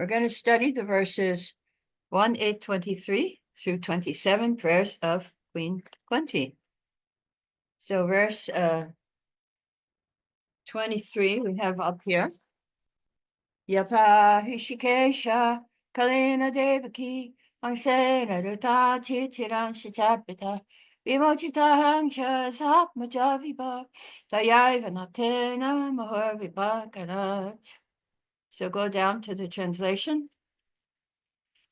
We're going to study the verses 1:8-23 through 27, Prayers of Queen Kunti. So verse 23 we have up here. Yata Hishikesha Kalina Devaki Angsena Ruta Chitiran Shitapita Vimochita Hangsha Sapmajaviba Dayavanatena Mahorvibakanat. So go down to the translation.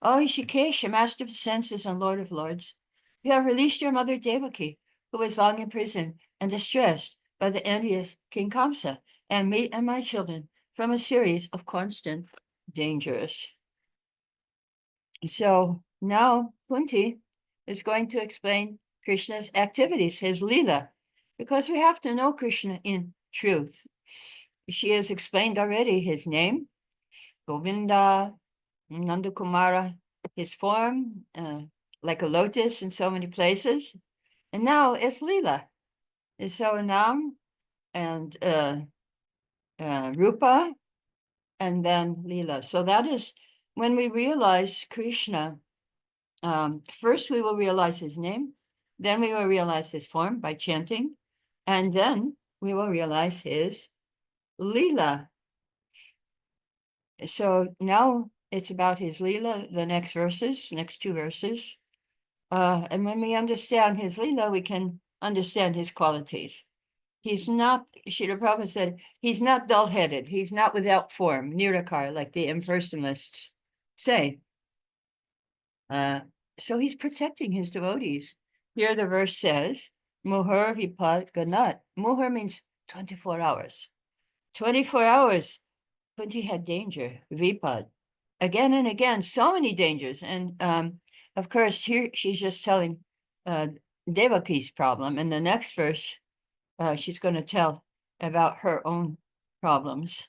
O Hishikesha, master of the senses and lord of lords, you have released your mother Devaki, who was long in prison and distressed by the envious King Kamsa, and me and my children from a series of constant dangers. So now Kunti is going to explain Krishna's activities, his Leela, because we have to know Krishna in truth. She has explained already his name, Govinda, Nandakumara, his form, like a lotus in so many places. And now it's Leela. And so Nam and Rupa, and then Leela. So that is when we realize Krishna. First, we will realize his name, then we will realize his form by chanting, and then we will realize his Leela. So now it's about his Leela, the next two verses. And when we understand his Leela, we can understand his qualities. He's not, Srila Prabhupada said, he's not dull-headed. He's not without form, nirakar, like the impersonalists say. So he's protecting his devotees. Here the verse says, Muhur Vipad Ganat. Muhur means 24 hours. 24 hours, Kunti had danger, Vipad. Again and again, so many dangers. And of course, here she's just telling Devaki's problem. In the next verse, she's going to tell about her own problems.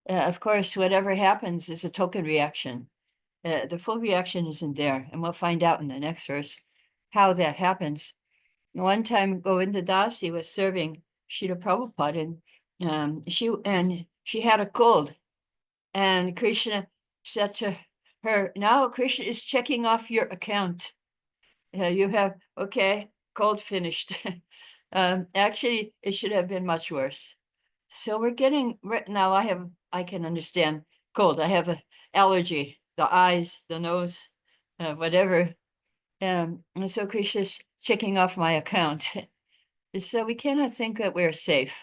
Of course, whatever happens is a token reaction. The full reaction isn't there, and we'll find out in the next verse how that happens. One time, Govinda Dasi was serving Srila Prabhupada, and she had a cold, and Krishna said to her, "Now Krishna is checking off your account. You have cold finished." Actually, it should have been much worse. So we're getting now. I can understand cold. I have an allergy. The eyes, the nose, whatever. And so Krishna's checking off my account. So we cannot think that we're safe.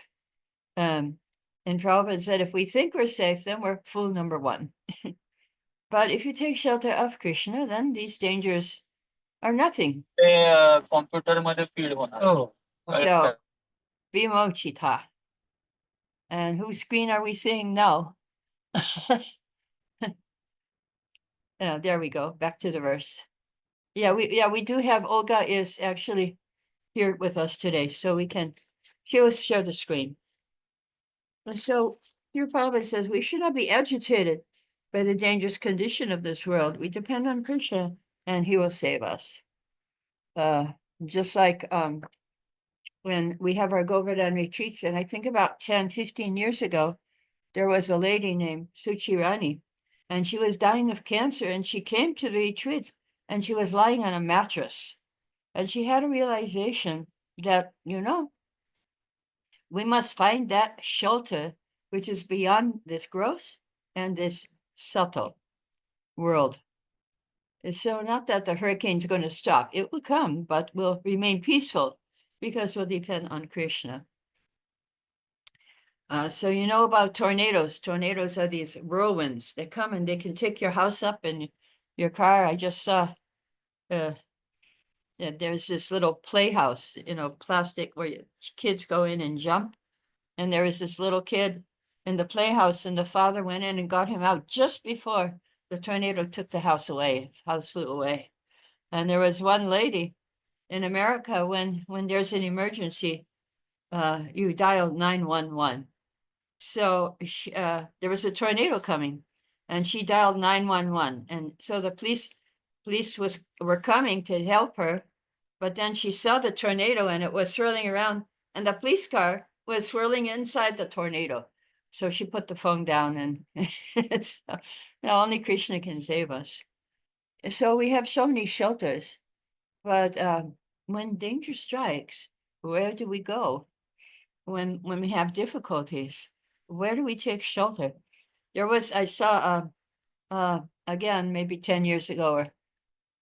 And Prabhupada said, if we think we're safe, then we're fool number one. But if you take shelter of Krishna, then these dangers are nothing. So, Vimochita. And whose screen are we seeing now? There we go. Back to the verse. We do have Olga is actually here with us today, so we can share the screen. And so here Prabhupada says we should not be agitated by the dangerous condition of this world. We depend on Krishna, and he will save us. Just like when we have our Govardhan retreats, and I think about 10, 15 years ago, there was a lady named Suchirani, and she was dying of cancer, and she came to the retreat, and she was lying on a mattress. And she had a realization that, we must find that shelter which is beyond this gross and this subtle world. And so not that the hurricane's going to stop. It will come, but will remain peaceful because we'll depend on Krishna. So you know about tornadoes. Tornadoes are these whirlwinds. They come and they can take your house up and your car. I just saw there's this little playhouse, plastic where kids go in and jump. And there was this little kid in the playhouse, and the father went in and got him out just before the tornado took the house away. The house flew away. And there was one lady in America, when there's an emergency, you dial 911. So there was a tornado coming, and she dialed 911. And so the police were coming to help her, but then she saw the tornado and it was swirling around, and the police car was swirling inside the tornado. So she put the phone down, and it's now only Krishna can save us. So we have so many shelters, but when danger strikes, where do we go? When we have difficulties, where do we take shelter? I saw again maybe 10 years ago, or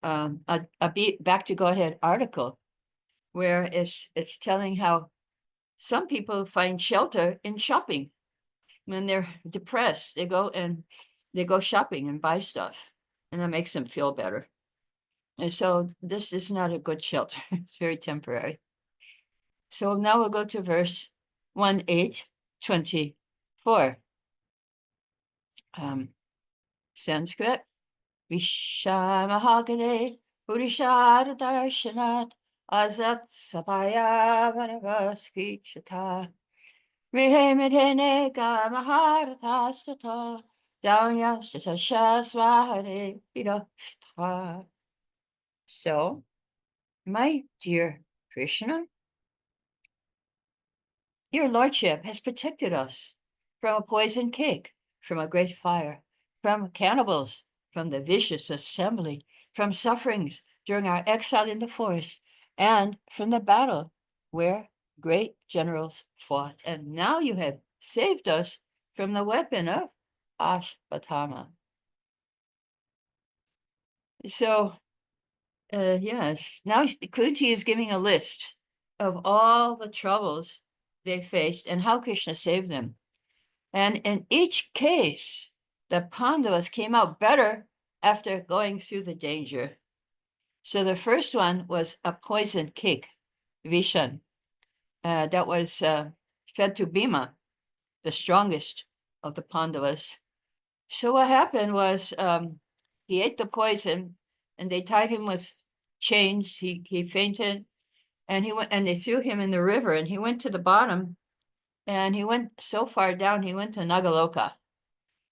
Back to Go Ahead article where it's telling how some people find shelter in shopping. When they're depressed, they go shopping and buy stuff, and that makes them feel better. And so this is not a good shelter. It's very temporary. So now we'll go to verse 1824. Sanskrit. Vishamahagane Purishad Darshanat Azat Sapaya Vanavaskichata Mihemedene Gamaharatastata Downyastatashasvahare Vidashta. So, my dear Krishna, your lordship has protected us from a poisoned cake, from a great fire, from cannibals, from the vicious assembly, from sufferings during our exile in the forest, and from the battle where great generals fought. And now you have saved us from the weapon of Ashvatthama. So, yes, now Kunti is giving a list of all the troubles they faced and how Krishna saved them. And in each case, the Pandavas came out better after going through the danger. So the first one was a poisoned cake, Vishan, that was fed to Bhima, the strongest of the Pandavas. So what happened was he ate the poison, and they tied him with chains. He fainted, and they threw him in the river, and he went to the bottom, and he went so far down, he went to Nagaloka,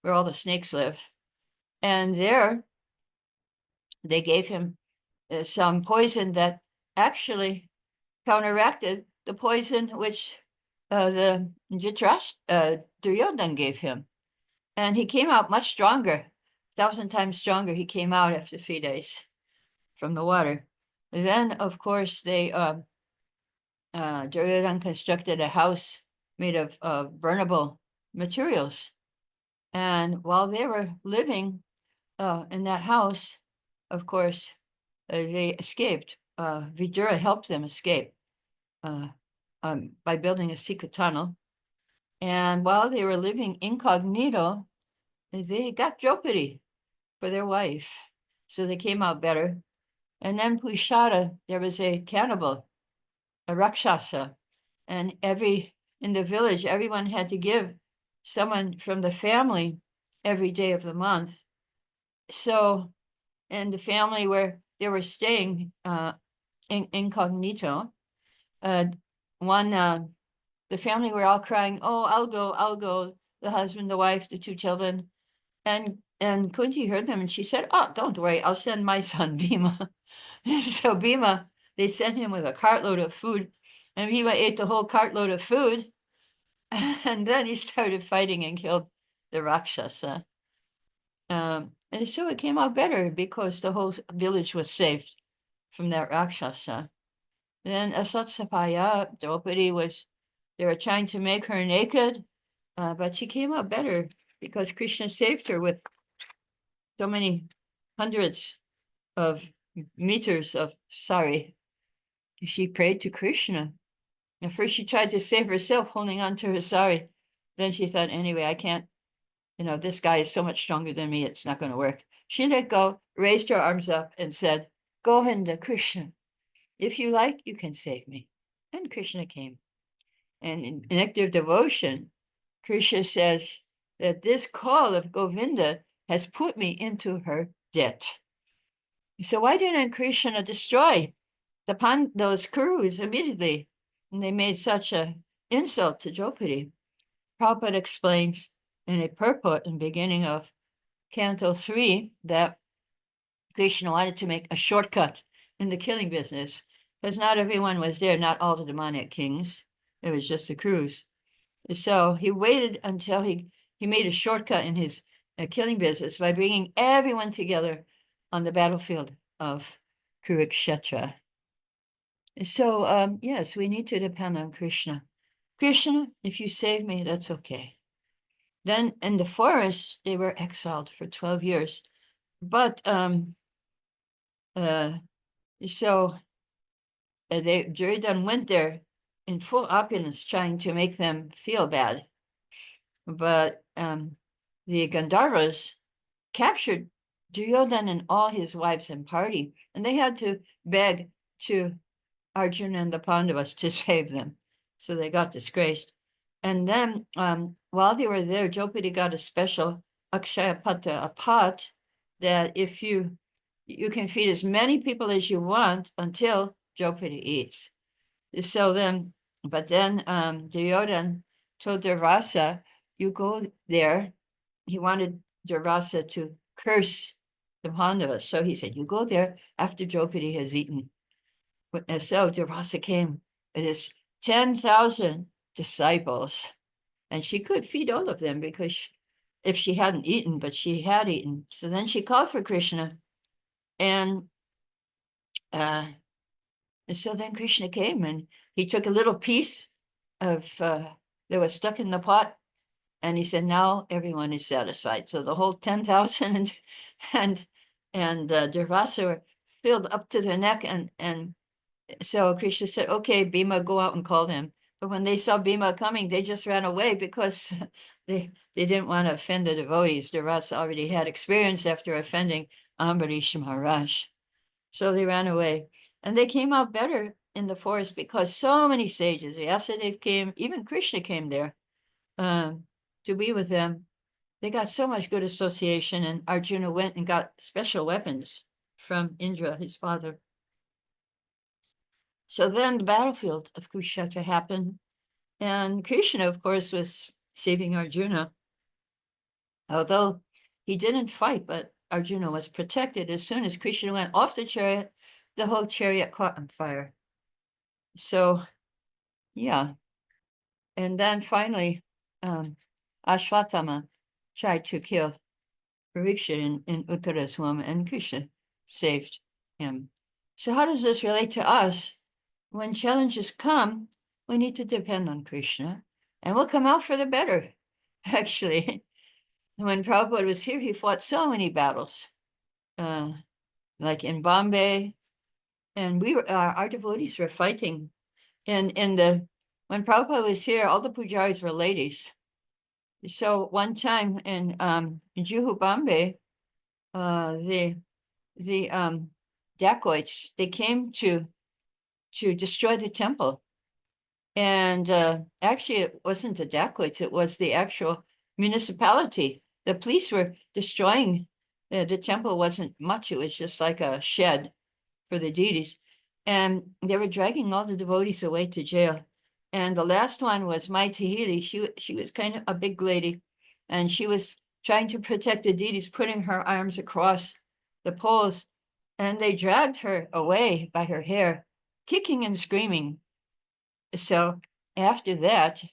where all the snakes live. And there they gave him some poison that actually counteracted the poison which the Duryodhana gave him. And he came out much stronger, 1,000 times stronger. He came out after 3 days from the water. And then, of course, Duryodhana constructed a house made of burnable materials. And while they were living in that house, of course, they escaped. Vidura helped them escape by building a secret tunnel. And while they were living incognito, they got Draupadi for their wife. So they came out better. And then Pushata, there was a cannibal, a Rakshasa. And in the village, everyone had to give someone from the family every day of the month. So, in the family where they were staying incognito, the family were all crying, "Oh, I'll go," the husband, the wife, the 2 children. And Kunti heard them, and she said, "Oh, don't worry, I'll send my son Bhima." So Bhima, they sent him with a cartload of food, and Bhima ate the whole cartload of food. And then he started fighting and killed the Rakshasa. And so it came out better because the whole village was saved from that Rakshasa. Then Asatsapaya, Draupadi they were trying to make her naked, but she came out better because Krishna saved her with so many hundreds of meters of sari. She prayed to Krishna. At first she tried to save herself holding on to her sari. Then she thought, anyway, I can't, this guy is so much stronger than me, it's not going to work. She let go, raised her arms up and said, "Govinda, Krishna, if you like, you can save me." And Krishna came. And in Nectar of Devotion, Krishna says that this call of Govinda has put me into her debt. So why didn't Krishna destroy those Kurus immediately? And they made such an insult to Draupadi. Prabhupada explains in a purport in the beginning of Canto 3 that Krishna wanted to make a shortcut in the killing business because not everyone was there, not all the demonic kings. It was just the Kurus. So he waited until he made a shortcut in his killing business by bringing everyone together on the battlefield of Kurukshetra. So, yes, we need to depend on Krishna. Krishna, if you save me, that's okay. Then in the forest, they were exiled for 12 years. But Duryodhana went there in full opulence, trying to make them feel bad. But the Gandharvas captured Duryodhana and all his wives and party, and they had to beg to Arjuna and the Pandavas to save them. So they got disgraced. And then while they were there, Draupadi got a special Akshaya Patra, a pot that if you can feed as many people as you want until Draupadi eats. So then, but then Duryodhana told Durvasa, you go there. He wanted Durvasa to curse the Pandavas. So he said, you go there after Draupadi has eaten. And so Durvasa came with his 10,000 disciples, and she could feed all of them because if she hadn't eaten, but she had eaten. So then she called for Krishna, and so then Krishna came, and he took a little piece of that was stuck in the pot, and he said, now everyone is satisfied. So the whole 10,000 and Durvasa were filled up to their neck, and so Krishna said, okay, Bhima, go out and call them. But when they saw Bhima coming, they just ran away because they didn't want to offend the devotees. Durvasa already had experience after offending Ambarish Maharaj. So they ran away. And they came out better in the forest because so many sages, Vyasadeva came, even Krishna came there to be with them. They got so much good association, and Arjuna went and got special weapons from Indra, his father. So then the battlefield of Kurukshetra happened, and Krishna, of course, was saving Arjuna. Although he didn't fight, but Arjuna was protected. As soon as Krishna went off the chariot, the whole chariot caught on fire. So, yeah. And then finally, Ashwatthama tried to kill Parikshit in Uttara's womb, and Krishna saved him. So how does this relate to us? When challenges come, we need to depend on Krishna, and we'll come out for the better. Actually, when Prabhupada was here, he fought so many battles, like in Bombay, and we were our devotees were fighting. And when Prabhupada was here, all the pujaris were ladies. So one time in Juhu, Bombay, the dacoits, they came to destroy the temple. And actually, it wasn't the dacoits, it was the actual municipality. The police were destroying the temple. Wasn't much, it was just like a shed for the deities. And they were dragging all the devotees away to jail. And the last one was Mai Tahiri. She was kind of a big lady, and she was trying to protect the deities, putting her arms across the poles. And they dragged her away by her hair, kicking and screaming. So after that,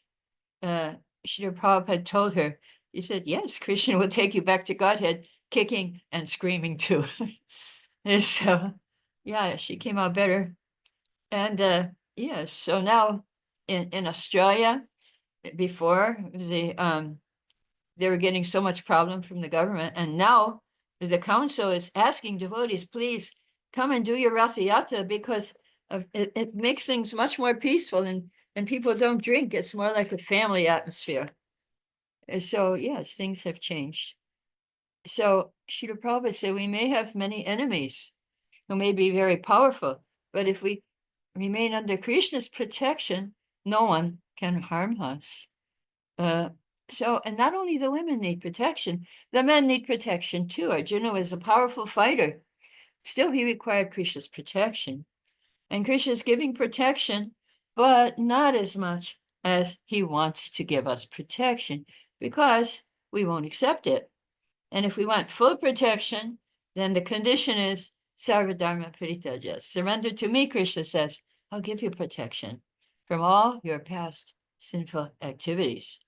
Srila Prabhupada told her, he said, yes, Krishna will take you back to Godhead, kicking and screaming too. And so, yeah, she came out better. And yes, so now in Australia, before they were getting so much problem from the government, and now the council is asking devotees, please come and do your Ratha Yatra, because it makes things much more peaceful, and people don't drink. It's more like a family atmosphere. And so, yes, things have changed. So Srila Prabhupada said, we may have many enemies who may be very powerful, but if we remain under Krishna's protection, no one can harm us. And not only the women need protection, the men need protection too. Arjuna was a powerful fighter. Still, he required Krishna's protection. And Krishna's giving protection, but not as much as he wants to give us protection, because we won't accept it. And if we want full protection, then the condition is Sarvadharma Paritaja. Surrender to me, Krishna says, I'll give you protection from all your past sinful activities.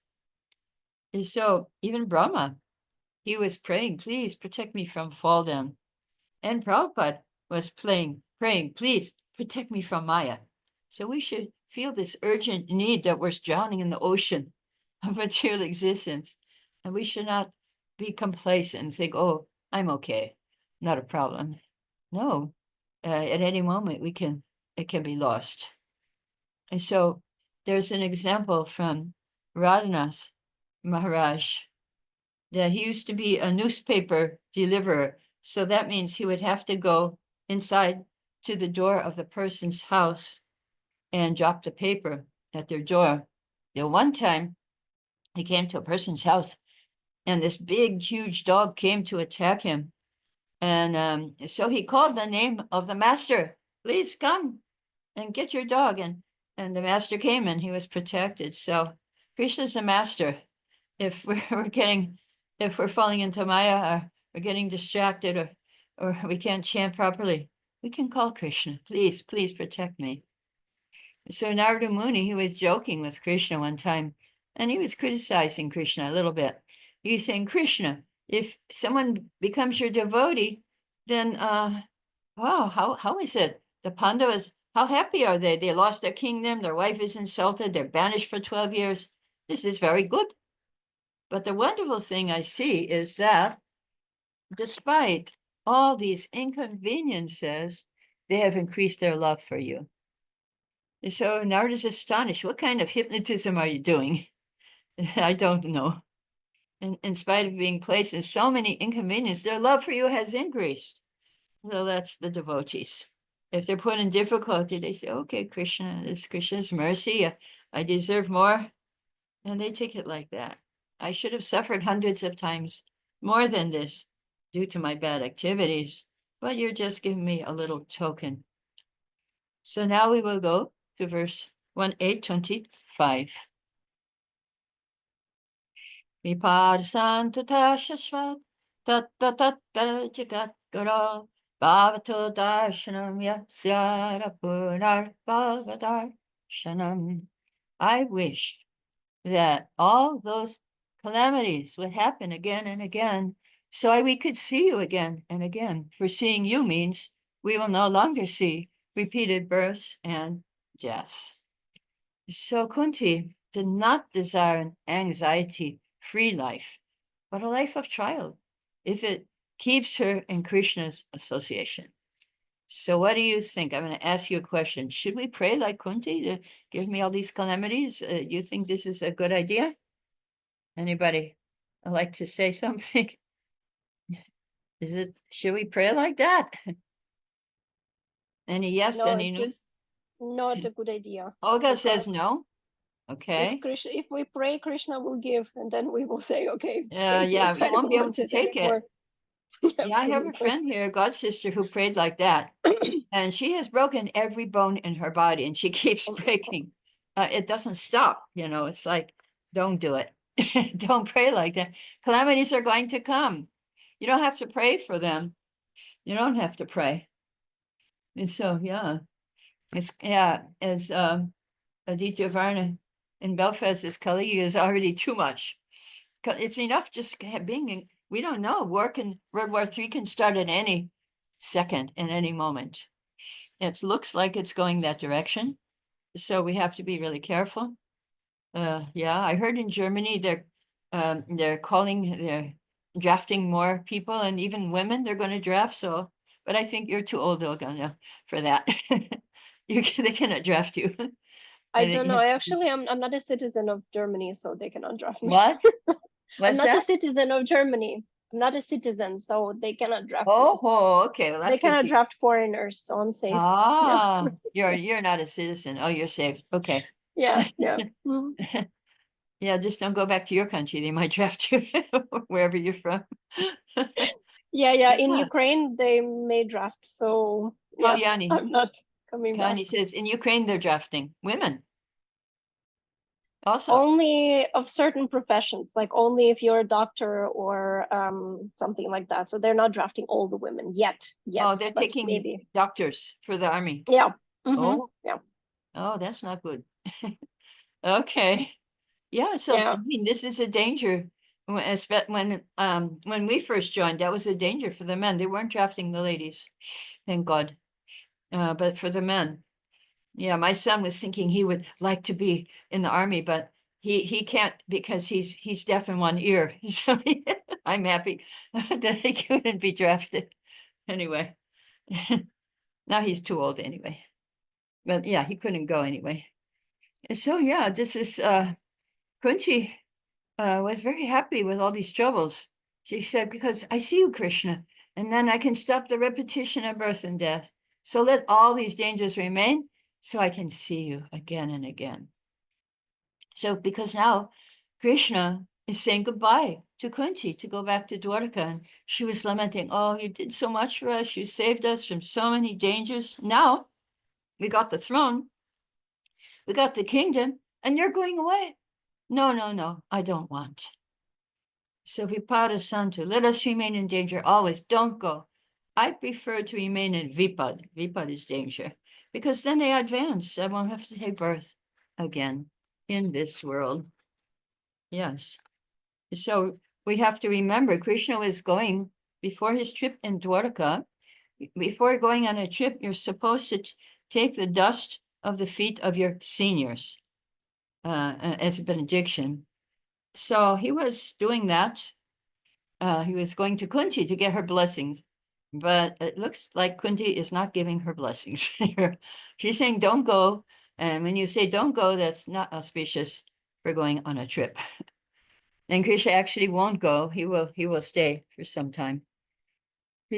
And so even Brahma, he was praying, please protect me from fall down. And Prabhupada was praying, please protect me from Maya. So we should feel this urgent need that we're drowning in the ocean of material existence. And we should not be complacent and think, oh, I'm okay, not a problem. No, at any moment it can be lost. And so there's an example from Radhanath Maharaj that he used to be a newspaper deliverer. So that means he would have to go inside to the door of the person's house and drop the paper at their door. The one time he came to a person's house and this big, huge dog came to attack him. And so he called the name of the master, please come and get your dog. And the master came and he was protected. So Krishna's the master. If we're falling into Maya, or we're getting distracted, or we can't chant properly, we can call Krishna, please protect me. So Narada Muni, he was joking with Krishna one time, and he was criticizing Krishna a little bit. He was saying, Krishna, if someone becomes your devotee, then wow, how is it? The Pandavas, how happy are they? They lost their kingdom, their wife is insulted, they're banished for 12 years. This is very good. But the wonderful thing I see is that despite all these inconveniences, they have increased their love for you. And so Narada's astonished. What kind of hypnotism are you doing? I don't know. And in spite of being placed in so many inconveniences, their love for you has increased. So that's the devotees. If they're put in difficulty, they say, okay, Krishna, it's Krishna's mercy. I deserve more. And they take it like that. I should have suffered hundreds of times more than this due to my bad activities, but you're just giving me a little token. So now we will go to verse 1825. Viparsanta shashvat tat jagat guru bhavato darshanam yasyara punar bhavadarshanam. I wish that all those calamities would happen again and again, so we could see you again and again. For seeing you means we will no longer see repeated births and deaths. So Kunti did not desire an anxiety-free life, but a life of trial, if it keeps her in Krishna's association. So what do you think? I'm going to ask you a question. Should we pray like Kunti to give me all these calamities? Do you think this is a good idea? Anybody like to say something? Should we pray like that? Any yes, No, any it's no? just not a good idea. Olga says no. Okay. If we pray, Krishna will give, and then we will say, okay. Yeah, he won't be able to take it. Yeah, I have a friend here, a god sister, who prayed like that. And she has broken every bone in her body, and she keeps breaking. It doesn't stop, it's like, don't do it. Don't pray like that. Calamities are going to come. You don't have to pray for them. You don't have to pray. And so, yeah, as Aditya Varna in Belfast says, Kali is already too much. It's enough just being, we don't know, World War III can start at any second, in any moment. It looks like it's going that direction. So we have to be really careful. Yeah, I heard in Germany they're drafting more people, and even women they're going to draft. So, but I think you're too old, Olga, for that. They cannot draft you. I don't know. Actually, I'm not a citizen of Germany, so they cannot draft me. What? I'm not a citizen of Germany. I'm not a citizen, so they cannot draft me. Oh, okay. Well, they cannot draft foreigners, so I'm safe. Ah, yeah. You're not a citizen. Oh, you're safe. Okay. Yeah. Yeah, just don't go back to your country. They might draft you wherever you're from. Yeah. In Ukraine, they may draft. So yeah, oh, Yanni. I'm not coming back. Yanni says in Ukraine they're drafting women. Also, only of certain professions, like only if you're a doctor or something like that. So they're not drafting all the women yet. Oh, they're taking maybe doctors for the army. Yeah. Oh, yeah. Oh, that's not good. Okay. Yeah, so Yeah. I mean, this is a danger. When we first joined, that was a danger for the men. They weren't drafting the ladies, thank God. But for the men, yeah, my son was thinking he would like to be in the army, but he can't because he's deaf in one ear. So I'm happy that he couldn't be drafted. Anyway, now he's too old anyway. But yeah, he couldn't go anyway. So yeah, this is Kunti was very happy with all these troubles. She said, because I see you, Krishna, and then I can stop the repetition of birth and death. So let all these dangers remain so I can see you again and again. So because now Krishna is saying goodbye to Kunti to go back to Dwarka. And she was lamenting, oh, you did so much for us. You saved us from so many dangers. Now we got the throne, we got the kingdom, and you're going away. No, no, no, I don't want. So Vipada Santu, let us remain in danger always. Don't go. I prefer to remain in Vipad. Vipad is danger. Because then I advance. I won't have to take birth again in this world. Yes. So we have to remember Krishna was going before his trip in Dwarka. Before going on a trip, you're supposed to take the dust of the feet of your seniors as a benediction. So he was doing that. He was going to Kunti to get her blessings, but it looks like Kunti is not giving her blessings. She's saying, don't go. And when you say don't go, that's not auspicious for going on a trip. And Krishna actually won't go. He will stay for some time.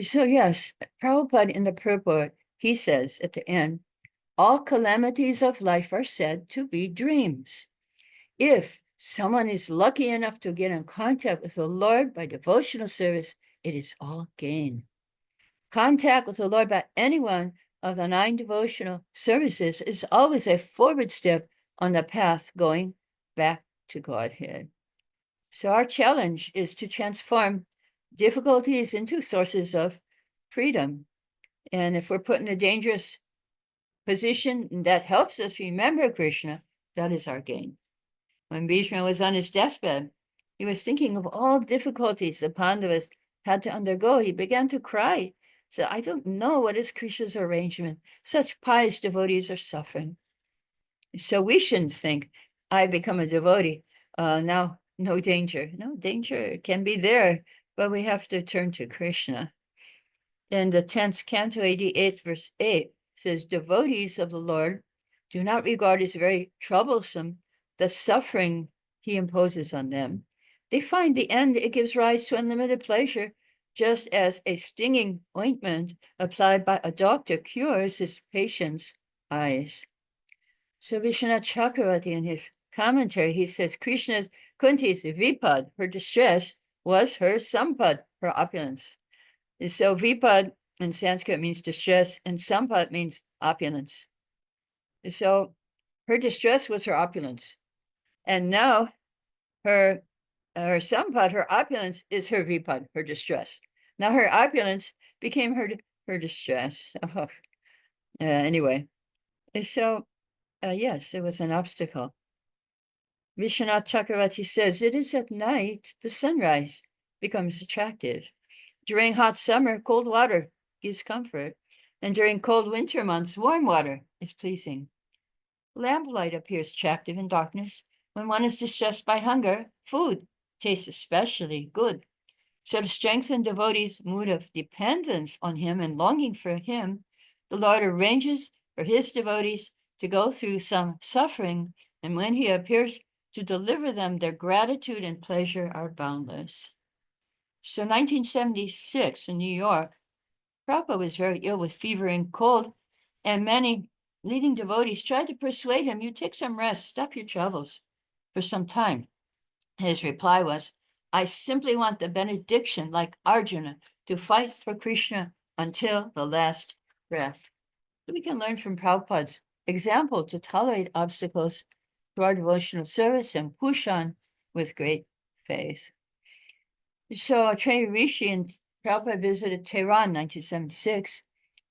So yes, Prabhupada in the purport, he says at the end, all calamities of life are said to be dreams. If someone is lucky enough to get in contact with the Lord by devotional service, it is all gain. Contact with the Lord by any one of the 9 devotional services is always a forward step on the path going back to Godhead. So our challenge is to transform difficulties into sources of freedom. And if we're put in a dangerous position that helps us remember Krishna, that is our gain. When Bhishma was on his deathbed, he was thinking of all difficulties the Pandavas had to undergo. He began to cry. So I don't know what is Krishna's arrangement. Such pious devotees are suffering. So we shouldn't think, I become a devotee. Now, no danger. No danger can be there, but we have to turn to Krishna. In the 10th canto, 88, verse 8, says, devotees of the Lord do not regard as very troublesome the suffering he imposes on them. They find the end it gives rise to unlimited pleasure, just as a stinging ointment applied by a doctor cures his patient's eyes. So Vishwanath Chakravarti in his commentary, he says, Krishna's Kunti's vipad, her distress, was her sampad, her opulence. So vipad in Sanskrit means distress, and sampad means opulence. So her distress was her opulence. And now her sampad, her opulence, is her vipad, her distress. Now her opulence became her distress. Oh. Anyway, so yes, it was an obstacle. Vishwanath Chakravarti says, it is at night the sunrise becomes attractive. During hot summer, cold water gives comfort. And during cold winter months, warm water is pleasing. Lamplight appears attractive in darkness. When one is distressed by hunger, food tastes especially good. So to strengthen devotees' mood of dependence on him and longing for him, the Lord arranges for his devotees to go through some suffering, and when he appears to deliver them, their gratitude and pleasure are boundless. So 1976 in New York, Prabhupada was very ill with fever and cold, and many leading devotees tried to persuade him, you take some rest, stop your troubles for some time. His reply was, I simply want the benediction like Arjuna to fight for Krishna until the last breath. So we can learn from Prabhupada's example to tolerate obstacles to our devotional service and push on with great faith. So Trey Rishi and Prabhupada visited Tehran in 1976.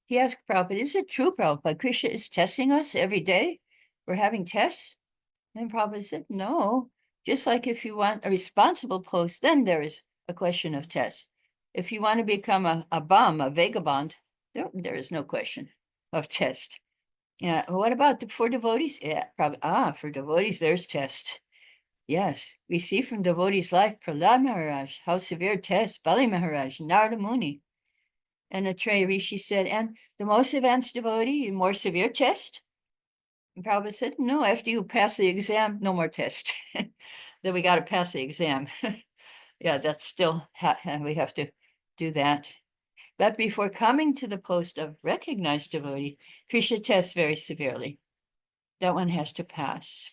He asked Prabhupada, is it true, Prabhupada, Krishna is testing us every day? We're having tests? And Prabhupada said, no, just like if you want a responsible post, then there is a question of test. If you want to become a bum, a vagabond, there is no question of test. Yeah, what about for devotees? Yeah, probably. For devotees, there's test. Yes, we see from devotees' life, Prahlad Maharaj, how severe test, Bali Maharaj, Narada Muni. And the Trey Rishi said, and the most advanced devotee, more severe test? And Prabhupada said, no, after you pass the exam, no more test. Then we got to pass the exam. Yeah, that's still, we have to do that. But before coming to the post of recognized devotee, Krishna tests very severely. That one has to pass.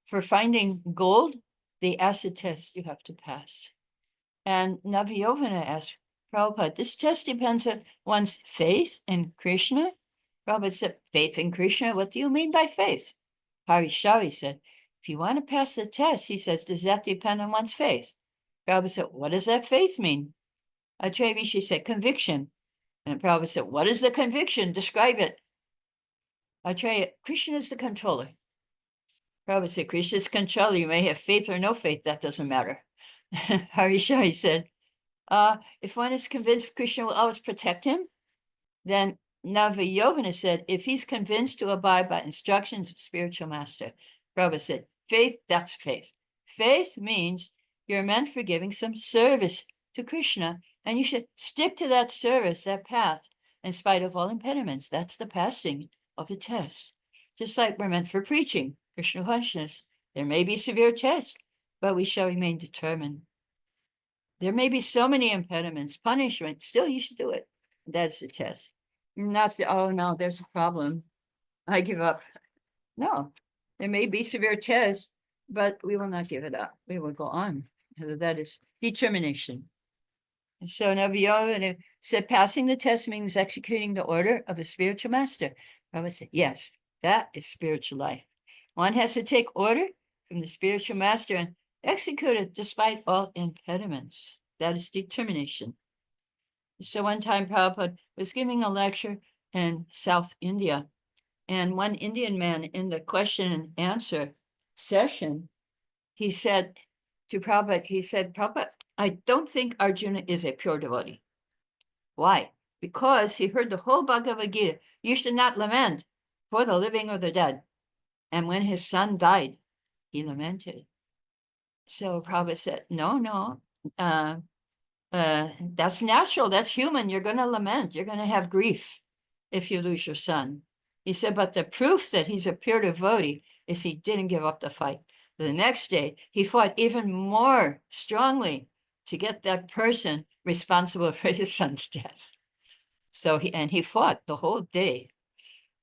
For finding gold, the acid test you have to pass. And Navayovana asked Prabhupada, this test depends on one's faith in Krishna. Prabhupada said, faith in Krishna? What do you mean by faith? Hari Shari said, if you want to pass the test, he says, does that depend on one's faith? Prabhupada said, what does that faith mean? Atreya Rishi said, conviction. And Prabhupada said, what is the conviction? Describe it. Atreya, Krishna is the controller. Prabhupada said, Krishna is the controller. You may have faith or no faith. That doesn't matter. Hari Shari said, if one is convinced Krishna will always protect him, then Navayovana said, if he's convinced to abide by instructions of spiritual master. Prabhupada said, faith, that's faith. Faith means you're meant for giving some service to Krishna, and you should stick to that service, that path, in spite of all impediments. That's the passing of the test. Just like we're meant for preaching, Krishna consciousness. There may be severe tests, but we shall remain determined. There may be so many impediments, punishment, still you should do it. That's the test. Not the, oh no, there's a problem. I give up. No, there may be severe tests, but we will not give it up. We will go on. That is determination. And so Navayovana said, passing the test means executing the order of the spiritual master. I would say, yes, that is spiritual life. One has to take order from the spiritual master and execute it despite all impediments. That is determination. So one time Prabhupada was giving a lecture in South India, and one Indian man in the question and answer session, he said to Prabhupada, Prabhupada, I don't think Arjuna is a pure devotee. Why? Because he heard the whole Bhagavad Gita. You should not lament for the living or the dead. And when his son died, he lamented. So Prabhupada said, no, that's natural. That's human. You're going to lament. You're going to have grief if you lose your son. He said, but the proof that he's a pure devotee is he didn't give up the fight. The next day, he fought even more strongly to get that person responsible for his son's death. So he fought the whole day.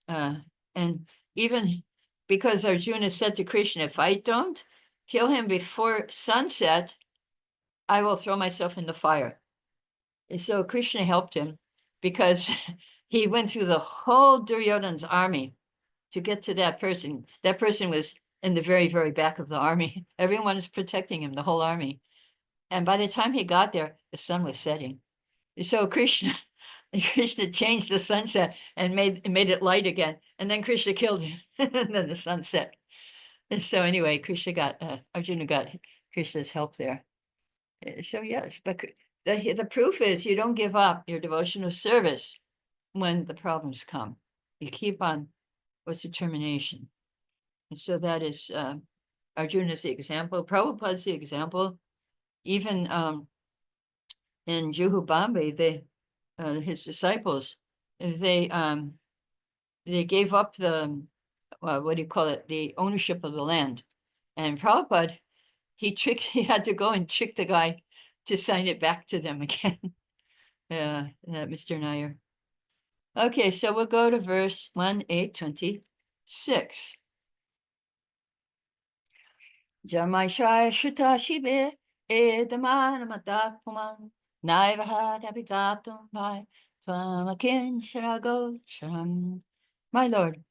And even because Arjuna said to Krishna, if I don't kill him before sunset, I will throw myself in the fire. And so Krishna helped him because he went through the whole Duryodhana's army to get to that person. That person was in the very, very back of the army. Everyone is protecting him, the whole army. And by the time he got there, the sun was setting. So Krishna changed the sunset and made it light again. And then Krishna killed him. And then the sun set. And so anyway, Arjuna got Krishna's help there. So yes, but the proof is you don't give up your devotional service when the problems come. You keep on with determination. And so that is Arjuna's the example. Prabhupada's the example. Even in Juhu Bombay, his disciples, they gave up the what do you call it, the ownership of the land. And Prabhupada, he had to go and trick the guy to sign it back to them again. Mr. Nair. Okay, so we'll go to verse 1826. Jamaishaya Shuta Shibe Edaman Matakuman Naivaha Habitatum Vai Twamakin Sharago Sharam. My Lord,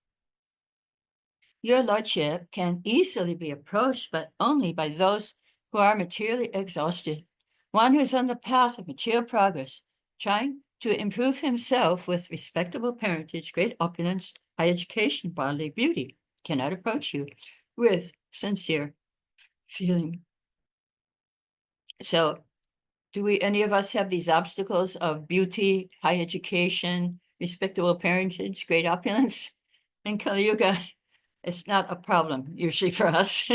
your lordship can easily be approached, but only by those who are materially exhausted. One who is on the path of material progress, trying to improve himself with respectable parentage, great opulence, high education, bodily beauty, cannot approach you with sincere feeling. So do any of us have these obstacles of beauty, high education, respectable parentage, great opulence? In Kali Yuga, it's not a problem usually for us.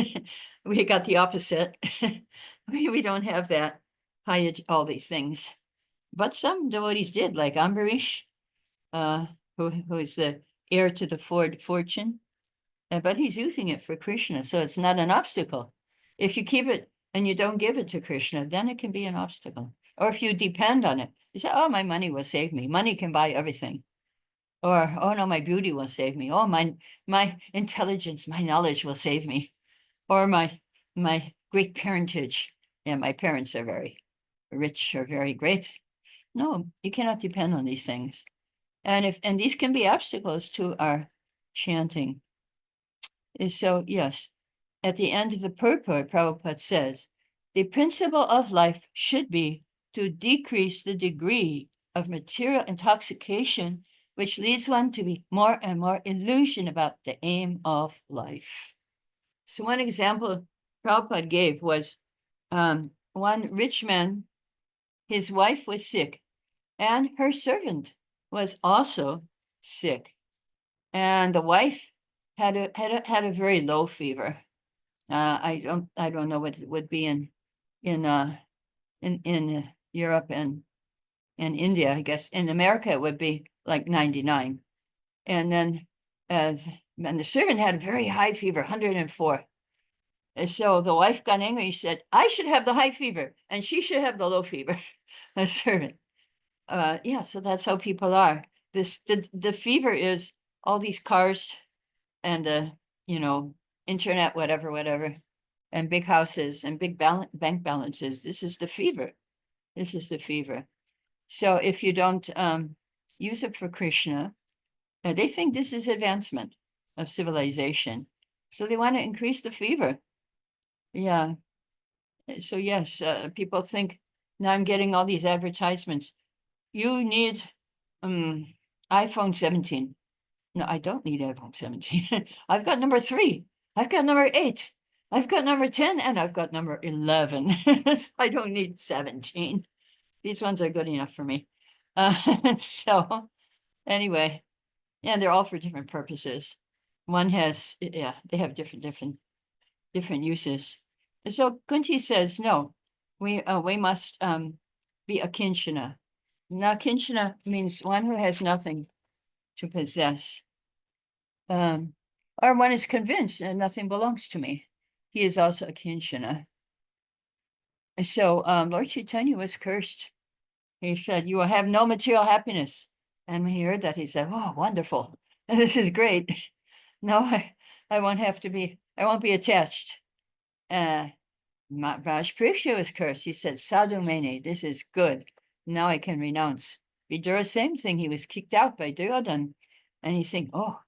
We got the opposite. We don't have that all these things. But some devotees did, like Ambarish, who is the heir to the Ford fortune. But he's using it for Krishna, so it's not an obstacle. If you keep it and you don't give it to Krishna, then it can be an obstacle. Or if you depend on it, you say, oh, my money will save me. Money can buy everything. Or, oh no, my beauty will save me. Oh, my intelligence, my knowledge will save me. Or my great parentage. Yeah, my parents are very rich or very great. No, you cannot depend on these things. And these can be obstacles to our chanting. And so, yes, at the end of the purport, Prabhupada says, the principle of life should be to decrease the degree of material intoxication, which leads one to be more and more illusion about the aim of life. So one example Prabhupada gave was one rich man, his wife was sick, and her servant was also sick. And the wife had a very low fever. I don't know what it would be in Europe and India. I guess in America it would be like 99. And then and the servant had a very high fever, 104. And so the wife got angry. She said, I should have the high fever and she should have the low fever. The servant. Yeah, so that's how people are. The fever is all these cars and internet, whatever, and big houses and big bank balances. This is the fever. This is the fever. So if you don't use it for Krishna, they think this is advancement of civilization. So they want to increase the fever. Yeah. So yes, people think now I'm getting all these advertisements. You need iPhone 17. No, I don't need iPhone 17. I've got number 3. I've got number 8. I've got number 10 and I've got number 11. I don't need 17. These ones are good enough for me. So anyway, and they're all for different purposes. One has, yeah, they have different uses. So Kunti says, no, we must be a kinshana. Now, kinshana means one who has nothing to possess. Or one is convinced that nothing belongs to me. He is also a kinshana. So Lord Chaitanya was cursed. He said, you will have no material happiness. And when he heard that, he said, oh, wonderful. This is great. No, I won't be attached. Raj Pariksha was cursed. He said, Sadhu Mene, this is good. Now I can renounce. Vidura, same thing. He was kicked out by Duryodhana. And he's saying, oh,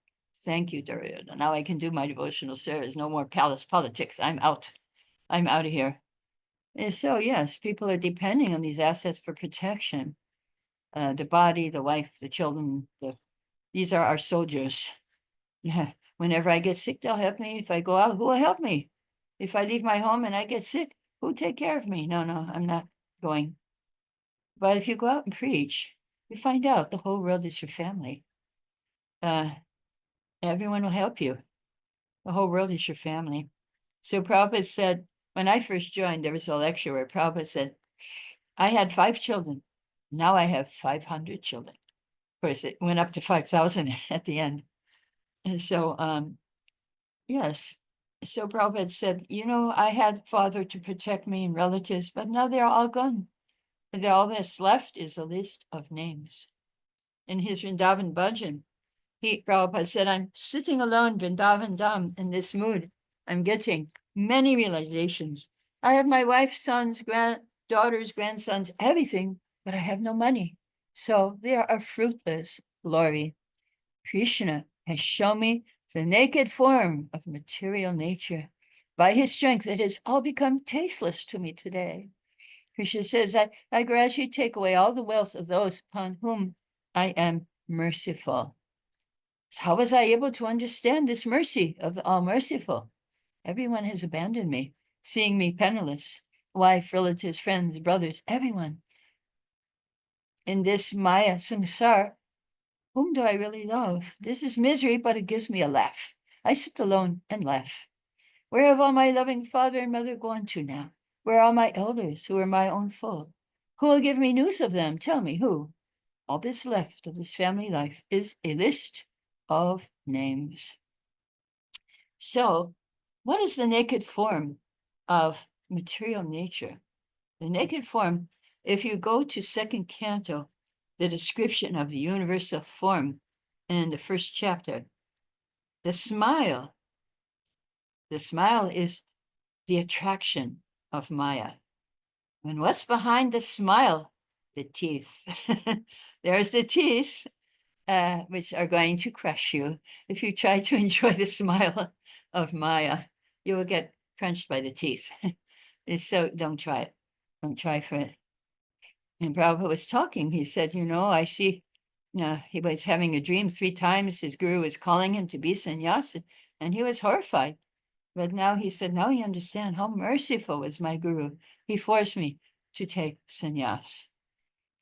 thank you, Duryodhana. Now I can do my devotional service. No more palace politics. I'm out. I'm out of here. And so, yes, people are depending on these assets for protection. The body, the wife, the children, these are our soldiers. Yeah. Whenever I get sick, they'll help me. If I go out, who will help me? If I leave my home and I get sick, who'll take care of me? No, I'm not going. But if you go out and preach, you find out the whole world is your family. Everyone will help you. The whole world is your family. So Prabhupada said, when I first joined, there was a lecture where Prabhupada said, I had 5 children. Now I have 500 children. Of course, it went up to 5,000 at the end. And so, yes. So Prabhupada said, I had father to protect me and relatives, but now they're all gone. And all that's left is a list of names. In his Vrindavan Bhajan, Prabhupada said, I'm sitting alone, Vrindavan Dham, in this mood. I'm getting many realizations. I have my wife, sons, daughters, grandsons, everything, but I have no money. So they are a fruitless glory. Krishna has shown me the naked form of material nature. By his strength, it has all become tasteless to me today. Krishna says, I gradually take away all the wealth of those upon whom I am merciful. How was I able to understand this mercy of the All-Merciful? Everyone has abandoned me, seeing me penniless. Wife, relatives, friends, brothers, everyone. In this Maya Sansar, whom do I really love? This is misery, but it gives me a laugh. I sit alone and laugh. Where have all my loving father and mother gone to now? Where are all my elders who are my own fold? Who will give me news of them? Tell me who. All this left of this family life is a list of names. So, what is the naked form of material nature? The naked form, if you go to second canto, the description of the universal form in the first chapter, the smile is the attraction of Maya. And what's behind the smile? The teeth. There's the teeth, which are going to crush you. If you try to enjoy the smile of Maya, you will get crunched by the teeth. So don't try it. Don't try for it. And Prabhupada was talking. He said, I see, he was having a dream 3 times. His guru was calling him to be sannyasa, and he was horrified. But now he said, now he understands how merciful was my guru. He forced me to take sannyas.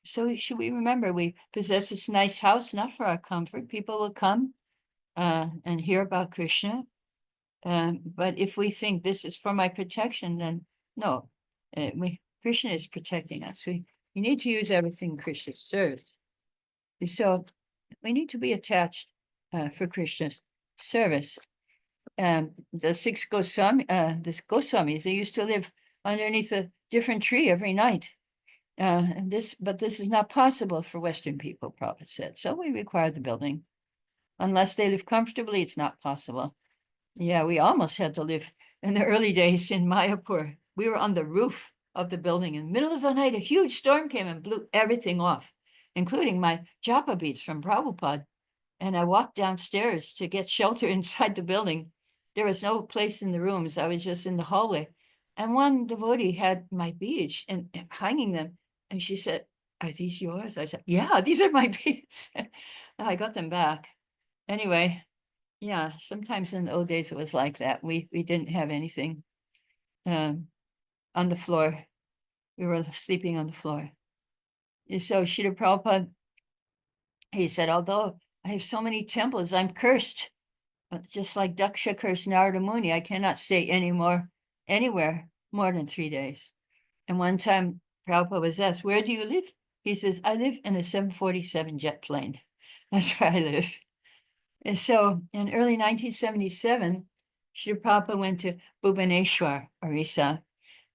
So should we remember, we possess this nice house, not for our comfort. People will come and hear about Krishna. But if we think this is for my protection, then no, Krishna is protecting us. We need to use everything Krishna serves. So we need to be attached for Krishna's service. The 6 Goswamis, they used to live underneath a different tree every night. But this is not possible for Western people, Prabhupada said. So we require the building. Unless they live comfortably, it's not possible. Yeah, we almost had to live in the early days in Mayapur. We were on the roof of the building. In the middle of the night, a huge storm came and blew everything off, including my japa beads from Prabhupada. And I walked downstairs to get shelter inside the building. There was no place in the rooms. I was just in the hallway. And one devotee had my beads and hanging them. And she said, are these yours? I said, yeah, these are my beads. I got them back. Anyway, yeah, sometimes in the old days it was like that. We didn't have anything on the floor. We were sleeping on the floor. So Srila Prabhupada, he said, although I have so many temples, I'm cursed. But just like Daksha cursed Narada Muni, I cannot stay anywhere more than 3 days. And one time Prabhupada was asked, where do you live? He says, I live in a 747 jet plane. That's where I live. And so in early 1977, Srila Prabhupada went to Bhubaneswar, Orissa.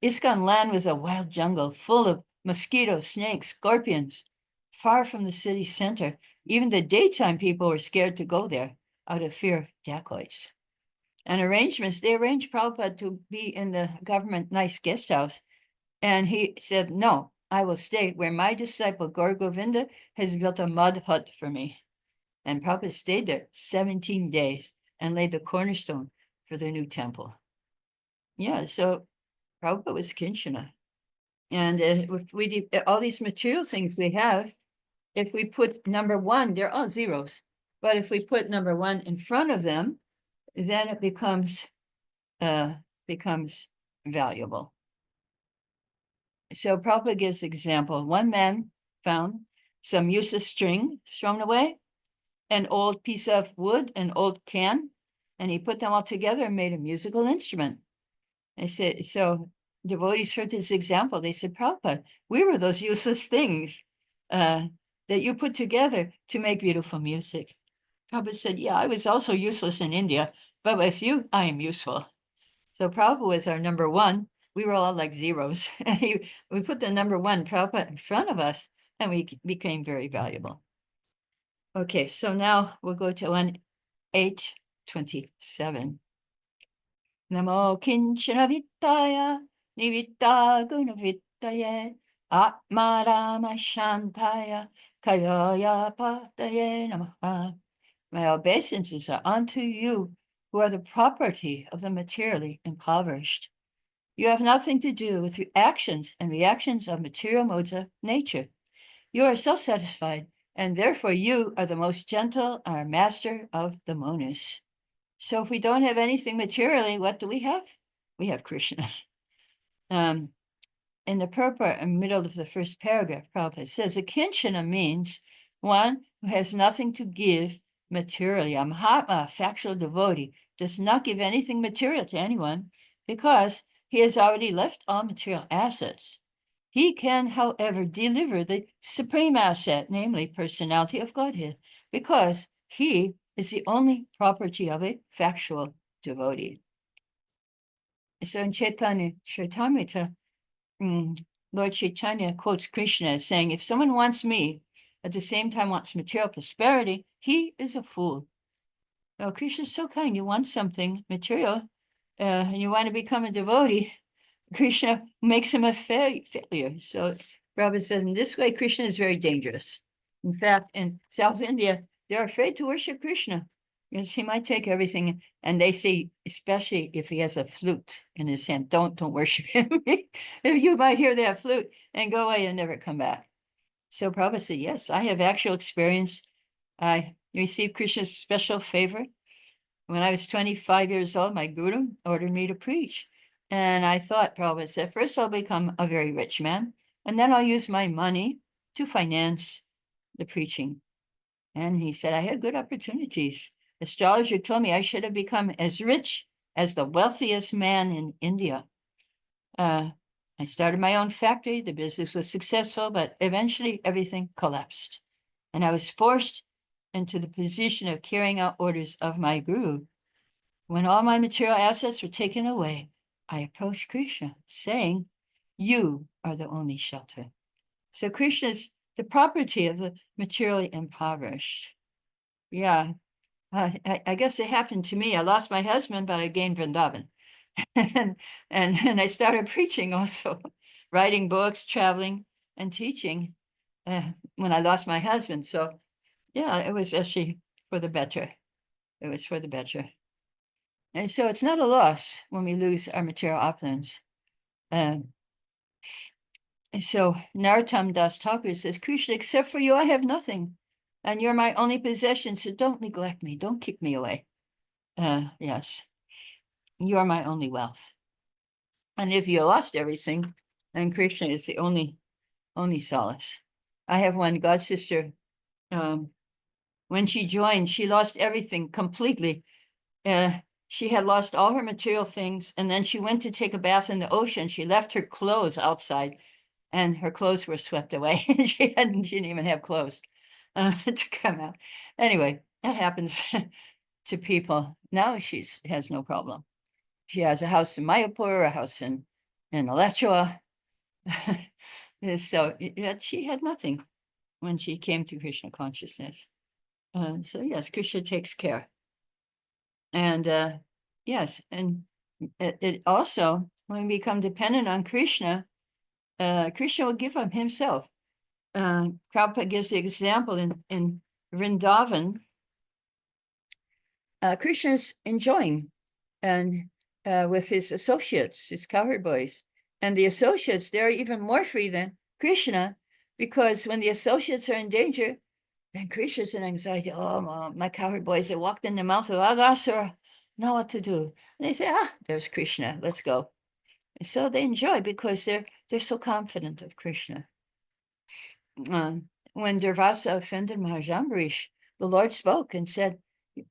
ISKCON land was a wild jungle full of mosquitoes, snakes, scorpions, far from the city center. Even the daytime people were scared to go there out of fear of dacoits. And they arranged Prabhupada to be in the government nice guest house. And he said, no, I will stay where my disciple Gaur Govinda has built a mud hut for me. And Prabhupada stayed there 17 days and laid the cornerstone for the new temple. Yeah, so Prabhupada was Kinshana. And all these material things we have, if we put number 1, they're all zeros. But if we put number 1 in front of them, then it becomes valuable. So Prabhupada gives example. One man found some useless string thrown away, an old piece of wood, an old can, and he put them all together and made a musical instrument. I said, so devotees heard this example. They said, Prabhupada, we were those useless things that you put together to make beautiful music. Prabhupada said, yeah, I was also useless in India, but with you, I am useful. So Prabhupada was our number 1. We were all like zeros. And we put the number 1 Prabhupada in front of us, and we became very valuable. Okay, so now we'll go to 827. Namo Kinchana Vittaya Nivitta Gunavittaye Atmarama Shantaya Kayaya Pataye Namaha. My obeisances are unto you, who are the property of the materially impoverished. You have nothing to do with the actions and reactions of material modes of nature. You are self-satisfied, and therefore you are the most gentle, our master of the monas. So if we don't have anything materially, what do we have? We have Krishna. In the purport in the middle of the first paragraph, Prabhupada says, a kinchana means one who has nothing to give materially. A Mahatma, factual devotee, does not give anything material to anyone because he has already left all material assets. He can, however, deliver the supreme asset, namely personality of Godhead, because he is the only property of a factual devotee. So in Chaitanya Charitamrita, Lord Chaitanya quotes Krishna as saying, if someone wants me, at the same time wants material prosperity, he is a fool. Now, Krishna is so kind. You want something material, and you want to become a devotee, Krishna makes him a failure. So Prabhupada says, in this way, Krishna is very dangerous. In fact, in South India, they're afraid to worship Krishna because he might take everything. And they say, especially if he has a flute in his hand, don't worship him. You might hear that flute and go away and never come back. So Prabhupada said, yes, I have actual experience. I received Krishna's special favor. When I was 25 years old, my guru ordered me to preach. And I thought, Prabhupada said, first I'll become a very rich man, and then I'll use my money to finance the preaching. And he said, I had good opportunities. Astrologer told me I should have become as rich as the wealthiest man in India. I started my own factory. The business was successful, but eventually everything collapsed. And I was forced into the position of carrying out orders of my guru. When all my material assets were taken away, I approached Krishna, saying, you are the only shelter. So Krishna is the property of the materially impoverished. Yeah, I guess it happened to me. I lost my husband, but I gained Vrindavan. and I started preaching also, writing books, traveling, and teaching when I lost my husband. So yeah, it was actually for the better. It was for the better. And so it's not a loss when we lose our material opulence. And so Narottam Das Thakur says, Krishna, except for you, I have nothing. And you're my only possession, so don't neglect me. Don't kick me away. Yes, you are my only wealth. And if you lost everything, then Krishna is the only solace. I have one god sister. When she joined, she lost everything completely. She had lost all her material things, and then she went to take a bath in the ocean. She left her clothes outside, and her clothes were swept away. She didn't even have clothes to come out. Anyway, that happens to people. Now she has no problem. She has a house in Mayapur, a house in Alachua. So she had nothing when she came to Krishna consciousness. So yes, Krishna takes care. And yes, and it also, when we become dependent on Krishna, Krishna will give up himself. Prabhupada gives the example in Vrindavan. Krishna's enjoying and with his associates, his cowherd boys. And the associates, they're even more free than Krishna, because when the associates are in danger, then Krishna's in anxiety. Oh, my cowherd boys, they walked in the mouth of Agasura. Now what to do? And they say, there's Krishna, let's go. And so they enjoy because they're so confident of Krishna. When Durvasa offended Mahajambarish, the Lord spoke and said,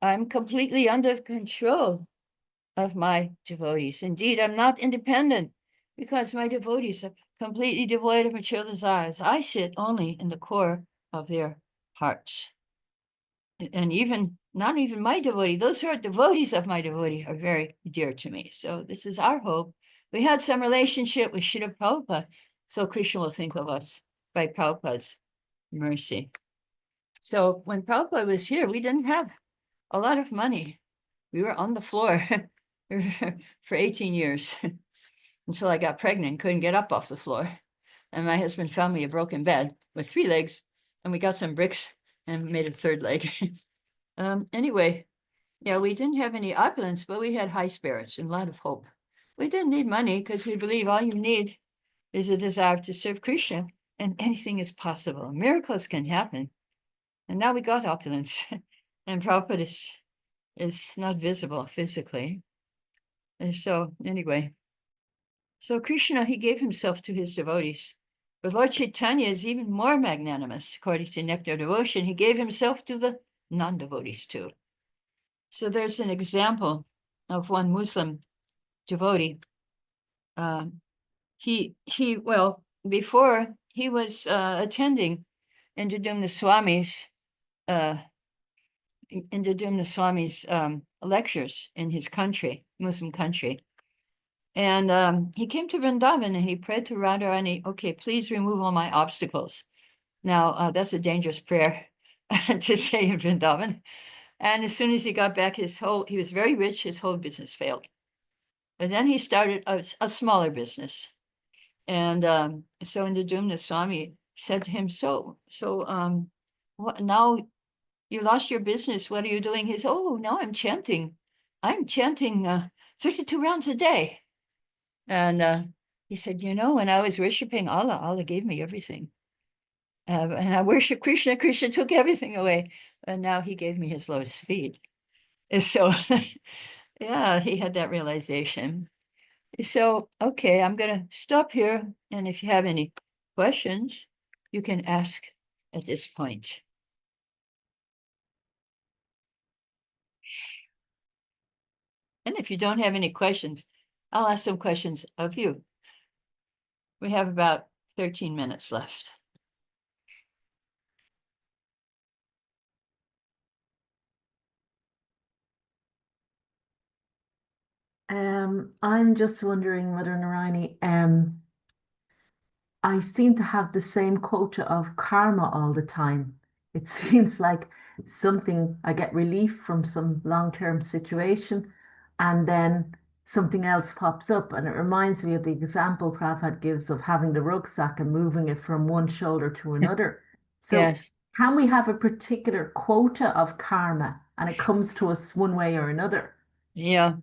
I'm completely under control of my devotees. Indeed, I'm not independent because my devotees are completely devoid of material desires. I sit only in the core of their hearts. And not even my devotee, those who are devotees of my devotee are very dear to me. So this is our hope. We had some relationship with Srila Prabhupada, so Krishna will think of us by Prabhupada's mercy. So when Prabhupada was here, we didn't have a lot of money. We were on the floor for 18 years until I got pregnant, couldn't get up off the floor. And my husband found me a broken bed with 3 legs, and we got some bricks and made a 3rd leg. Anyway, yeah, we didn't have any opulence, but we had high spirits and a lot of hope. We didn't need money because we believe all you need is a desire to serve Krishna, and anything is possible. Miracles can happen. And now we got opulence. And Prabhupada is is not visible physically. And so anyway, so Krishna, he gave himself to his devotees. But Lord Chaitanya is even more magnanimous. According to Nectar Devotion, he gave himself to the non-devotees too. So there's an example of one Muslim devotee. Well, before he was attending Indradumna Swami's lectures in his country, Muslim country. And he came to Vrindavan and he prayed to Radharani, okay, please remove all my obstacles. Now, that's a dangerous prayer to say in Vrindavan. And as soon as he got back, he was very rich, his whole business failed. But then he started a smaller business. And so Indradumna Swami said to him, what, now you lost your business, what are you doing? He said, oh, now I'm chanting 32 rounds a day. And he said, when I was worshiping Allah, Allah gave me everything. And I worship Krishna, Krishna took everything away. And now he gave me his lotus feet. And so, yeah, he had that realization. So, okay, I'm going to stop here. And if you have any questions, you can ask at this point. And if you don't have any questions, I'll ask some questions of you. We have about 13 minutes left. I'm just wondering, Mother Narayani, I seem to have the same quota of karma all the time. It seems like I get relief from some long-term situation, and then something else pops up. And it reminds me of the example Prabhupada gives of having the rucksack and moving it from one shoulder to another. So Yes. can we have a particular quota of karma and it comes to us one way or another? Yeah.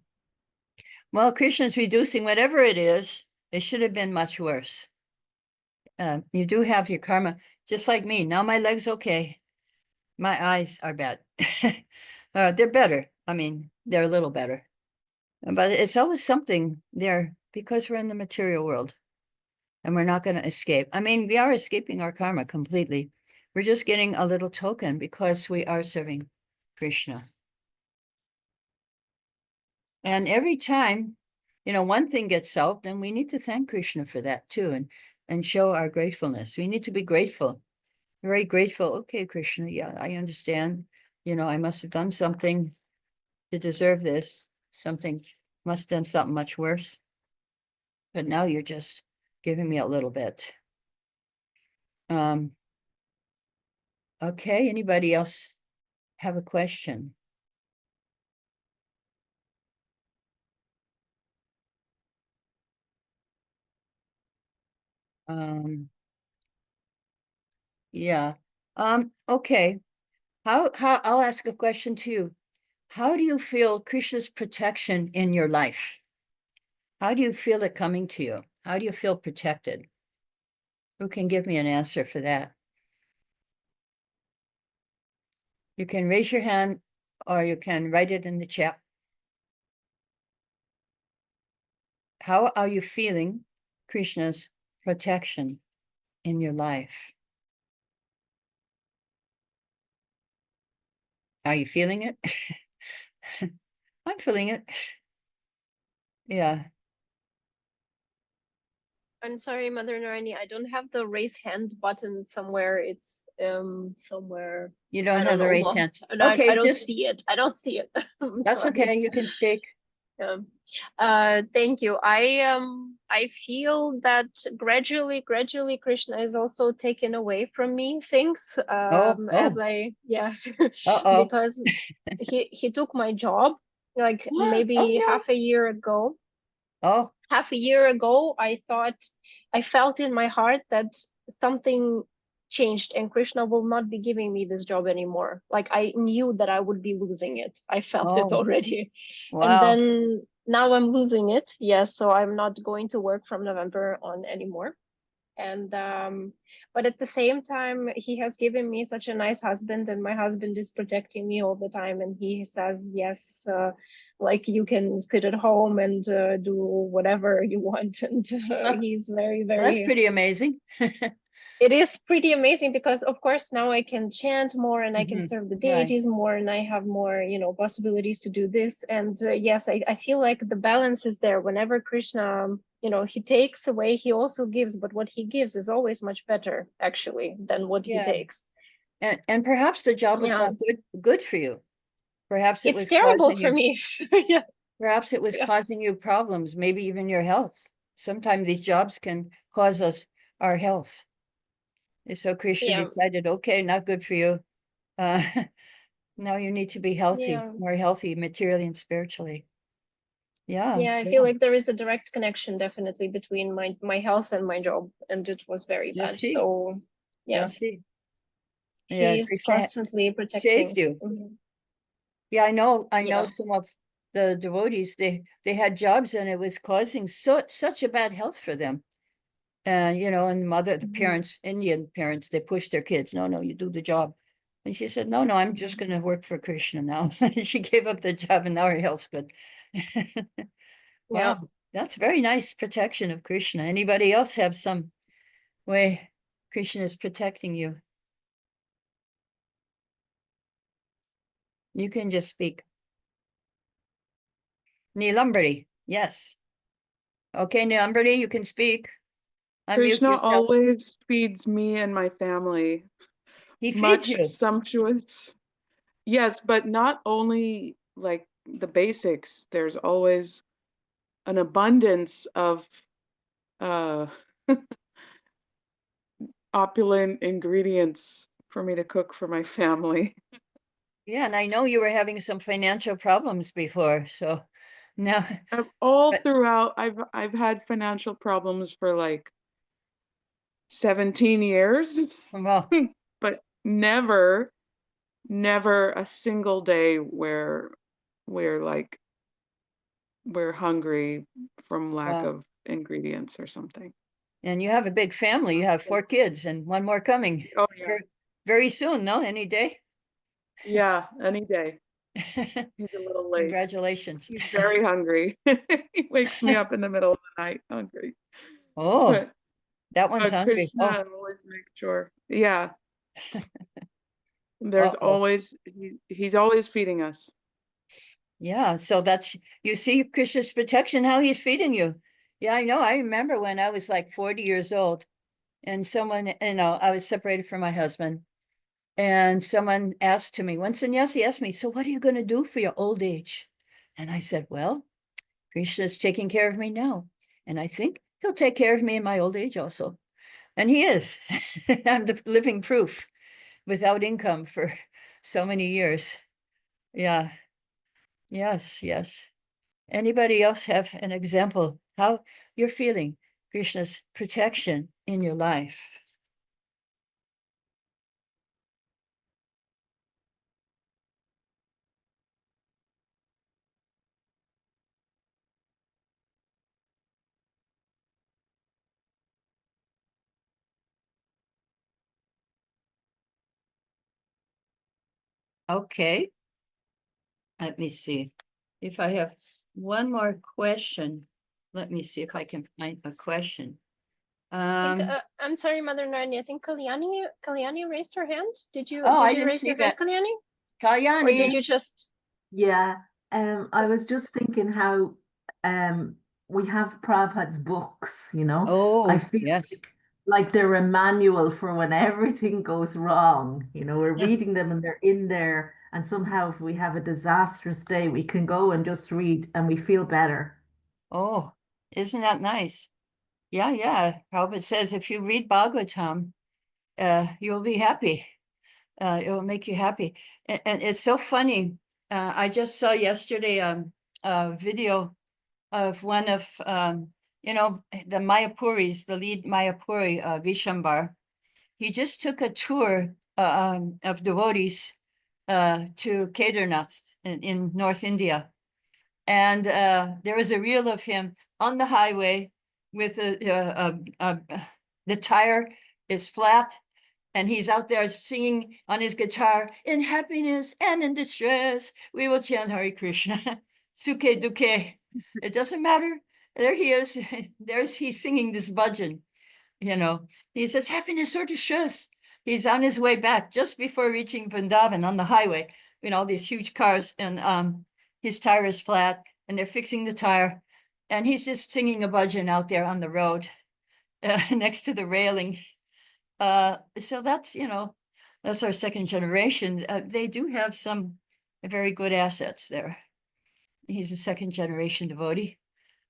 Well, Krishna's reducing whatever it is. It should have been much worse. You do have your karma, just like me. Now my leg's okay. My eyes are bad. They're better. I mean, they're a little better. But it's always something there because we're in the material world and we're not going to escape. I mean, we are escaping our karma completely. We're just getting a little token because we are serving Krishna. And every time, one thing gets solved, then we need to thank Krishna for that too, and show our gratefulness. We need to be grateful, very grateful. Okay, Krishna, yeah, I understand. I must have done something to deserve this. Must have done something much worse. But now you're just giving me a little bit. Okay, anybody else have a question? Yeah. Okay. How I'll ask a question to you. How do you feel Krishna's protection in your life? How do you feel it coming to you? How do you feel protected? Who can give me an answer for that? You can raise your hand or you can write it in the chat. How are you feeling Krishna's protection in your life? Are you feeling it? I'm feeling it. Yeah. I'm sorry, Mother Narayani, I don't have the raise hand button somewhere. It's somewhere. You don't I have don't the know, raise hand. lost. And I Okay, don't see it. I don't see it. I'm that's sorry. okay. You can speak. Thank you. I feel that gradually Krishna is also taking away from me things. As I Uh-oh. because he took my job like Oh, maybe no. half a year ago. Oh, Half a year ago, I felt in my heart that something changed and Krishna will not be giving me this job anymore. Like I knew that I would be losing it. I felt it oh, already. And wow. then now I'm losing it. Yes, so I'm not going to work from November on anymore. And but at the same time, he has given me such a nice husband, and my husband is protecting me all the time, and he says, yes, like you can sit at home and do whatever you want. And he's very, Well, that's very, pretty amazing. it is pretty amazing, because of course now I can chant more, and I can Mhm. serve the Right. deities more, and I have more, possibilities to do this. And yes, I feel like the balance is there. Whenever Krishna, he takes away, he also gives, but what he gives is always much better actually than what he Yeah. takes. And perhaps the job was Yeah, not good for you. Perhaps it it's was terrible causing for you, me. Yeah, perhaps it was yeah, causing you problems, maybe even your health. Sometimes these jobs can cause us our health. And so Krishna yeah, decided, okay, not good for you. Uh, now you need to be healthy, yeah. more healthy materially and spiritually. Yeah, Yeah, I feel yeah. like there is a direct connection definitely between my health and my job, and it was very Just bad. see, So yeah, just see. Yeah, he's Krishna constantly saved protecting. you. Mhm. Yeah, I know Yeah. some of the devotees, they had jobs and it was causing such a bad health for them. And the Mhm. parents, Indian parents, they pushed their kids. No, no, you do the job. And she said, no, I'm just Mhm. going to work for Krishna now. She gave up the job and now her health's good. Yeah. Wow, that's very nice protection of Krishna. Anybody else have some way Krishna is protecting you? You can just speak. Neelambari, yes. Okay, Neelambari, you can speak. Unmute Krishna yourself. always feeds me and my family He feeds much you. sumptuous. Yes, but not only like the basics, there's always an abundance of uh opulent ingredients for me to cook for my family. Yeah, and I know you were having some financial problems before, so now, All but throughout, I've had financial problems for like 17 years, well, but never a single day where we're like we're hungry from lack well, of ingredients or something. and you have a big family. You have 4 kids and one more coming Oh yeah. very, very soon, no? Any day? Yeah, any day. He's a little late. Congratulations. He's very hungry. He wakes me up in the middle of the night hungry. Oh, But that one's but hungry. Oh, Krishna always makes sure. Yeah, there's uh-oh. always he's always feeding us. Yeah, so you see Krishna's protection, how he's feeding you. Yeah, I know. I remember when I was like 40 years old and someone, I was separated from my husband. And someone asked to me, one sannyasi asked me, so what are you going to do for your old age? And I said, well, Krishna's taking care of me now. And I think he'll take care of me in my old age also. And he is. I'm the living proof without income for so many years. Yeah. Yes. Yes. Anybody else have an example how you're feeling Krishna's protection in your life? Okay. Let me see. If I have one more question, let me see if I can find a question. I think, Um, I'm sorry, Mother Narani. I think Kalyani raised her hand. oh, Did I you didn't raise see your hand, that. Kalyani? Or did Kalyani. you just Yeah, I was just thinking how we have Prabhupada's books, you know. I Oh, feel yes. like they're a manual for when everything goes wrong. You know, we're reading them and they're in there, and somehow if we have a disastrous day, we can go and just read and we feel better. Oh, isn't that nice? Yeah, yeah. Prabhupada says if you read Bhagavatam, you'll be happy. It will make you happy. And it's so funny. I just saw yesterday a video of one of the Mayapuris, the lead Mayapuri, Vishambar. He just took a tour of devotees to Kedarnath in North India. And there was a reel of him on the highway with The tire is flat, and he's out there singing on his guitar, in happiness and in distress, we will chant Hare Krishna, Suke Duke. It doesn't matter. There he is. He's singing this bhajan, you know. He says, happiness or distress. He's on his way back just before reaching Vrindavan on the highway, you know, these huge cars, and his tire is flat, and they're fixing the tire, and he's just singing a bhajan out there on the road, next to the railing. So that's, you know, that's our second generation. They do have some very good assets there. He's a second generation devotee,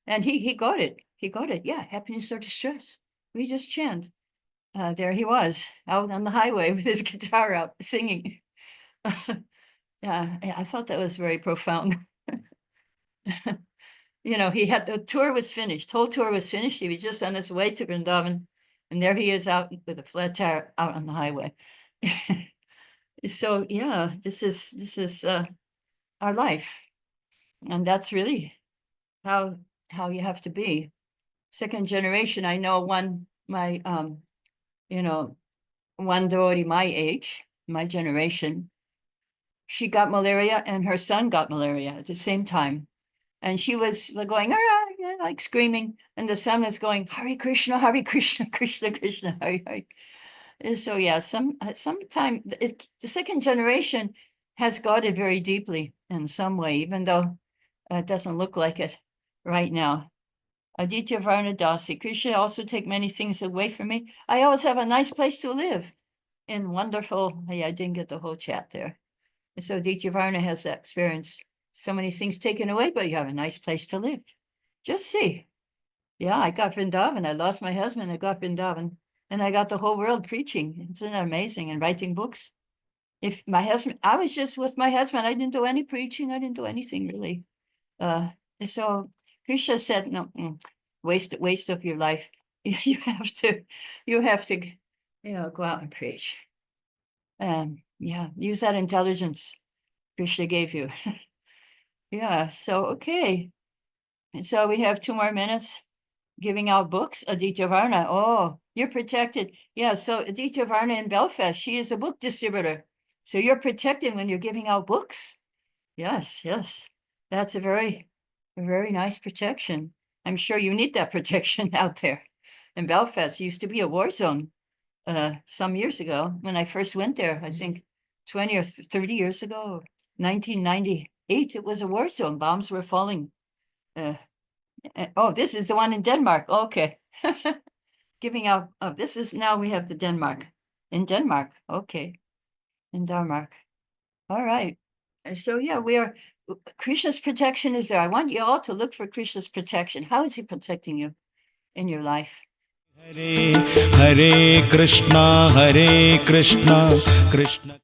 and he got it. He got it. Yeah, happiness or distress. We just chant. There he was out on the highway with his guitar out singing. I thought that was very profound. You know, the tour was finished. Whole tour was finished. He was just on his way to Vrindavan, and there he is out with a flat tire out on the highway. So yeah, this is our life, and that's really how you have to be. Second generation. I know one devotee my age, my generation. She got malaria, and her son got malaria at the same time. And she was going, like screaming, and the son was going, Hare Krishna, Krishna Krishna, Hare Hare. So yeah, sometime the second generation has got it very deeply in some way, even though it doesn't look like it right now. Aditya Varna Dasi, Krishna also take many things away from me. I always have a nice place to live in wonderful, I didn't get the whole chat there. So Aditya Varna has that experience. So many things taken away, but you have a nice place to live. Just see. Yeah, I got Vrindavan. I lost my husband. I got Vrindavan. And I got the whole world preaching. Isn't that amazing? And writing books. If my husband, I was just with my husband. I didn't do any preaching. I didn't do anything really. So Krishna said, no, waste of your life. You have to, you know, go out and preach. Yeah, use that intelligence Krishna gave you. Yeah, so okay. And so we have 2 more minutes giving out books. Aditya Varna, oh, you're protected. Yeah, so Aditya Varna in Belfast, she is a book distributor. So you're protected when you're giving out books. Yes, yes. That's a very nice protection. I'm sure you need that protection out there. In Belfast, it used to be a war zone some years ago when I first went there. I think 20 or 30 years ago, 1998, it was a war zone. Bombs were falling. Oh, this is the one in Denmark. Okay. Giving out, this is, now we have the Denmark. In Denmark, okay. In Denmark. All right. So yeah, Krishna's protection is there. I want you all to look for Krishna's protection. How is he protecting you in your life? Hare Krishna, Krishna